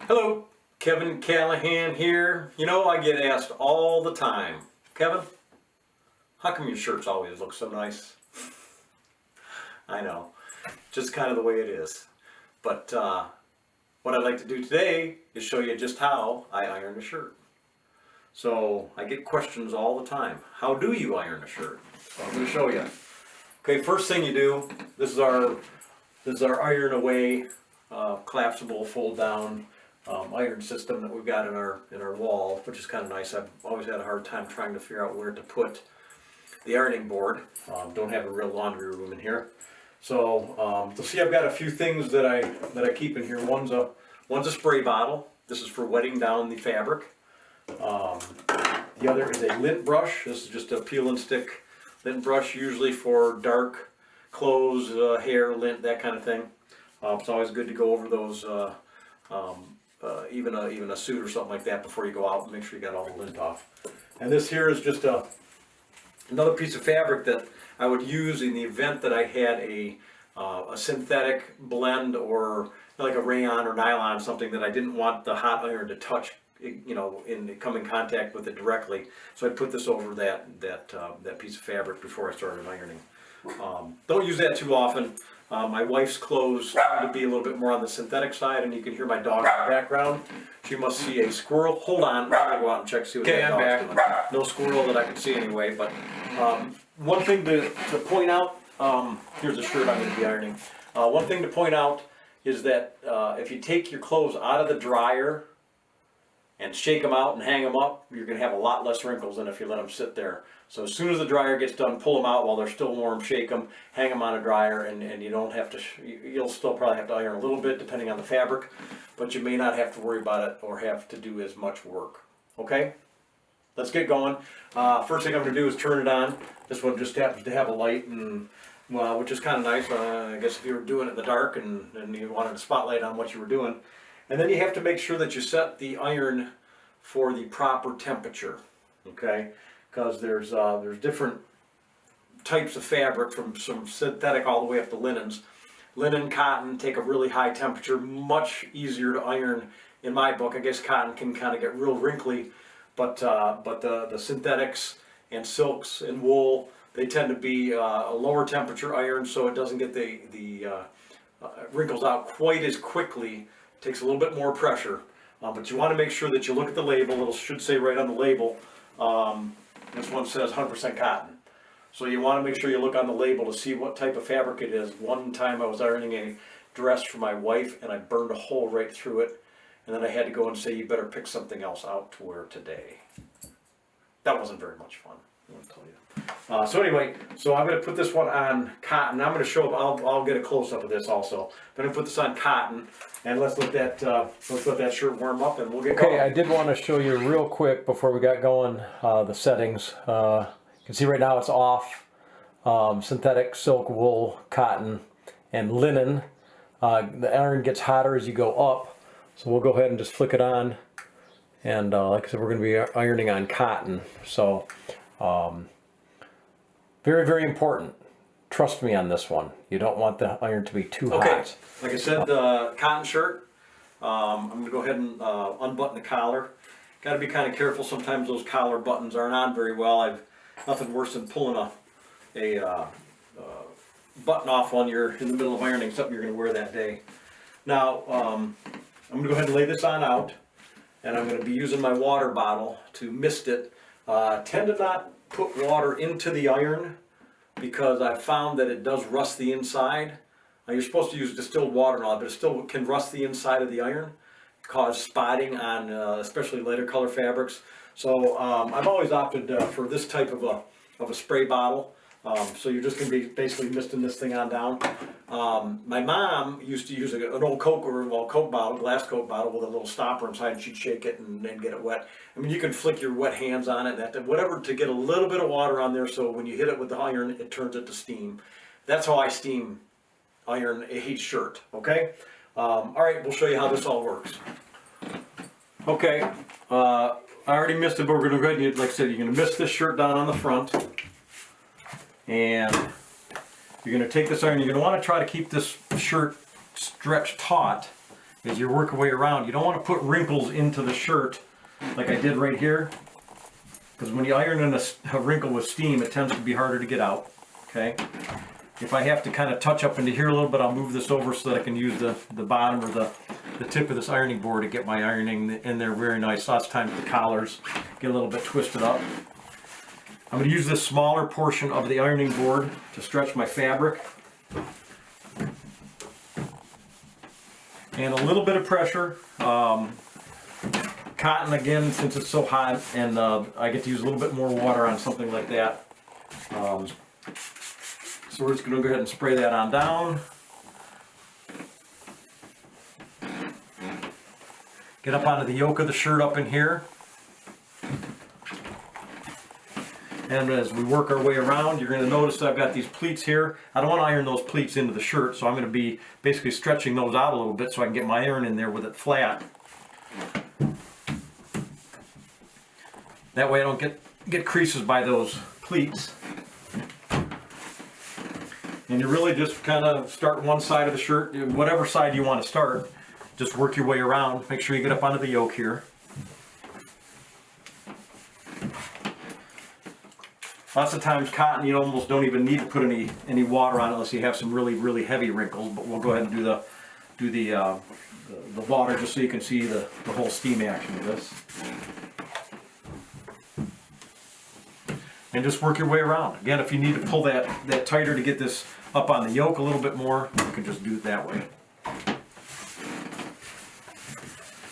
Hello, Kevin Callahan here. You know, I get asked all the time, Kevin, how come your shirts always look so nice? I know, just kind of the way it is. But what I'd like to do today is show you just how I iron a shirt. So I get questions all the time. How do you iron a shirt? So I'm going to show you. Okay, first thing you do, this is our iron away collapsible fold down iron system that we've got in our wall, which is kind of nice. I've always had a hard time trying to figure out where to put the ironing board. Don't have a real laundry room in here, so you'll see I've got a few things that I keep in here. One's a spray bottle. This is for wetting down the fabric. The other is a lint brush. This is just a peel and stick lint brush, usually for dark clothes, hair, lint, that kind of thing. It's always good to go over those. Even a suit or something like that before you go out, and make sure you got all the lint off. And this here is just another piece of fabric that I would use in the event that I had a synthetic blend, or like a rayon or nylon, something that I didn't want the hot iron to touch, you know, come in contact with it directly. So I'd put this over that piece of fabric before I started ironing. Don't use that too often. My wife's clothes tend to be a little bit more on the synthetic side, and you can hear my dog in the background. She must see a squirrel. Hold on, I'm gonna go out and check, see what that dog's doing. No squirrel that I can see anyway, but one thing to point out, here's a shirt I'm gonna be ironing. One thing to point out is that if you take your clothes out of the dryer and shake them out and hang them up, you're gonna have a lot less wrinkles than if you let them sit there. So as soon as the dryer gets done, pull them out while they're still warm, shake them, hang them on a dryer, and you don't have to, you'll still probably have to iron a little bit depending on the fabric, but you may not have to worry about it or have to do as much work. Okay? Let's get going. First thing I'm gonna do is turn it on. This one just happens to have a light, and well, which is kind of nice. I guess if you were doing it in the dark and you wanted a spotlight on what you were doing. And then you have to make sure that you set the iron for the proper temperature, okay? Because there's different types of fabric, from some synthetic all the way up to linens. Linen, cotton take a really high temperature, much easier to iron in my book. I guess cotton can kind of get real wrinkly, but the synthetics and silks and wool, they tend to be a lower temperature iron, so it doesn't get the wrinkles out quite as quickly. It takes a little bit more pressure, but you want to make sure that you look at the label. It should say right on the label. This one says 100% cotton. So you want to make sure you look on the label to see what type of fabric it is. One time I was ironing a dress for my wife, and I burned a hole right through it. And then I had to go and say, you better pick something else out to wear today. That wasn't very much fun, I want to tell you. So anyway, so I'm going to put this one on cotton. I'm going to show up, I'll get a close-up of this also. But I'm going to put this on cotton, and let's let that shirt warm up, and we'll get going. Okay, I did want to show you real quick before we got going the settings. You can see right now it's off. Synthetic, silk, wool, cotton, and linen. The iron gets hotter as you go up, so we'll go ahead and just flick it on. And like I said, we're going to be ironing on cotton. So very, very important. Trust me on this one. You don't want the iron to be too hot. Like I said, the cotton shirt. I'm going to go ahead and unbutton the collar. Got to be kind of careful. Sometimes those collar buttons aren't on very well. Nothing worse than pulling a button off when you're in the middle of ironing something you're going to wear that day. Now, I'm going to go ahead and lay this on out, and I'm going to be using my water bottle to mist it. Tend to not put water into the iron, because I've found that it does rust the inside. Now, you're supposed to use distilled water and all that, but it still can rust the inside of the iron, cause spotting on especially lighter color fabrics. So I've always opted for this type of a spray bottle. So you're just going to be basically misting this thing on down. My mom used to use an old Coke bottle, glass Coke bottle with a little stopper inside, and she'd shake it and then get it wet. I mean, you can flick your wet hands on it, whatever, to get a little bit of water on there, so when you hit it with the iron, it turns it to steam. That's how I steam iron a shirt, okay? All right, we'll show you how this all works. Okay, I already missed it, but we're going to go ahead and, like I said, you're going to mist this shirt down on the front. And you're going to take this iron, you're going to want to try to keep this shirt stretched taut as you work your way around. You don't want to put wrinkles into the shirt like I did right here, because when you iron in a wrinkle with steam, it tends to be harder to get out. Okay. If I have to kind of touch up into here a little bit, I'll move this over so that I can use the bottom or the tip of this ironing board to get my ironing in there very nice. Lots of times the collars get a little bit twisted up. I'm going to use this smaller portion of the ironing board to stretch my fabric. And a little bit of pressure. Cotton, again, since it's so hot, and I get to use a little bit more water on something like that. So we're just going to go ahead and spray that on down. Get up onto the yoke of the shirt up in here. And as we work our way around, you're going to notice that I've got these pleats here. I don't want to iron those pleats into the shirt, so I'm going to be basically stretching those out a little bit so I can get my iron in there with it flat. That way I don't get creases by those pleats. And you really just kind of start one side of the shirt, whatever side you want to start. Just work your way around. Make sure you get up onto the yoke here. Lots of times cotton, you almost don't even need to put any water on it unless you have some really heavy wrinkles. But we'll go ahead and do the water just so you can see the whole steam action of this. And just work your way around. Again, if you need to pull that tighter to get this up on the yoke a little bit more, you can just do it that way.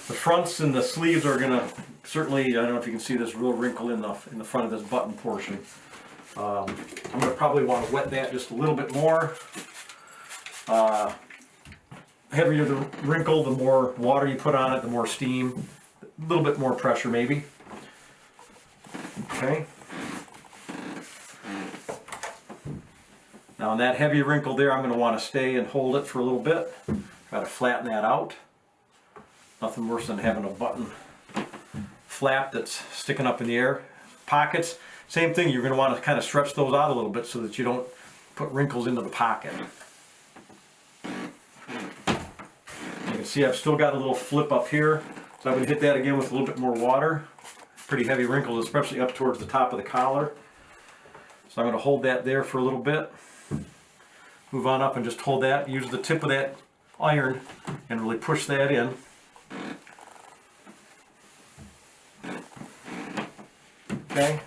The fronts and the sleeves are gonna certainly, I don't know if you can see this real wrinkle in the front of this button portion. I'm gonna probably want to wet that just a little bit more. Heavier the wrinkle, the more water you put on it, the more steam, a little bit more pressure maybe. Okay. Now on that heavy wrinkle there, I'm going to want to stay and hold it for a little bit. Try to flatten that out. Nothing worse than having a button flap that's sticking up in the air. Pockets, same thing. You're going to want to kind of stretch those out a little bit so that you don't put wrinkles into the pocket. You can see I've still got a little flip up here. So I'm going to hit that again with a little bit more water. Pretty heavy wrinkles, especially up towards the top of the collar. So I'm going to hold that there for a little bit. Move on up and just hold that. Use the tip of that iron and really push that in. Okay.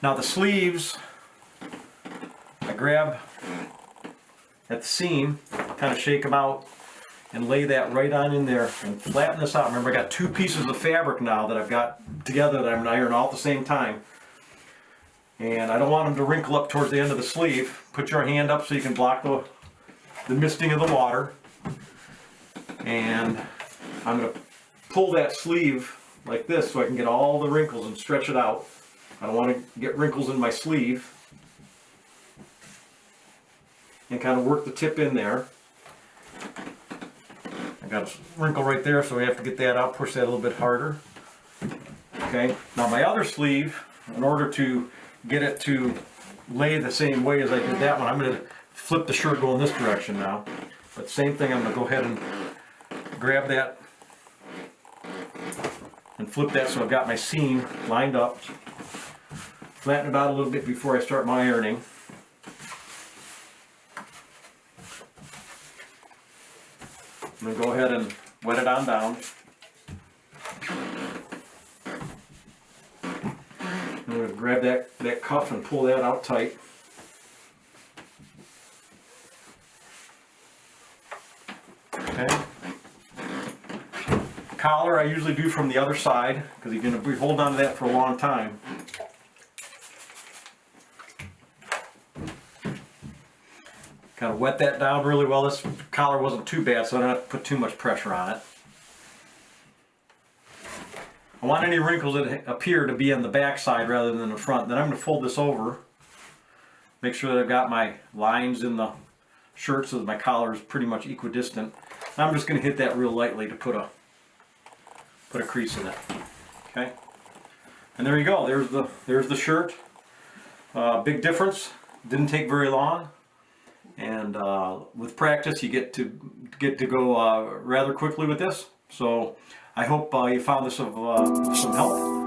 Now the sleeves, I grab at the seam, kind of shake them out, and lay that right on in there and flatten this out. Remember, I got two pieces of fabric now that I've got together that I'm going to iron all at the same time. And I don't want them to wrinkle up towards the end of the sleeve. Put your hand up so you can block the misting of the water. And I'm going to pull that sleeve like this so I can get all the wrinkles and stretch it out. I don't want to get wrinkles in my sleeve. And kind of work the tip in there. I got a wrinkle right there, so we have to get that out, push that a little bit harder. Okay, now my other sleeve, in order to get it to lay the same way as I did that one, I'm going to flip the shirt going this direction now. But same thing, I'm going to go ahead and grab that and flip that so I've got my seam lined up. Flatten it out a little bit before I start my ironing. I'm going to go ahead and wet it on down. I'm going to grab that cuff and pull that out tight. Okay. Collar I usually do from the other side because you're going to be holding on to that for a long time. Kind of wet that down really well. This collar wasn't too bad, so I don't have to put too much pressure on it. I want any wrinkles that appear to be on the back side rather than the front. Then I'm going to fold this over. Make sure that I've got my lines in the shirt so that my collar is pretty much equidistant. And I'm just going to hit that real lightly to put a crease in it. Okay. And there you go. There's the shirt. Big difference. Didn't take very long. And with practice, you get to go rather quickly with this. So I hope you found this of some help.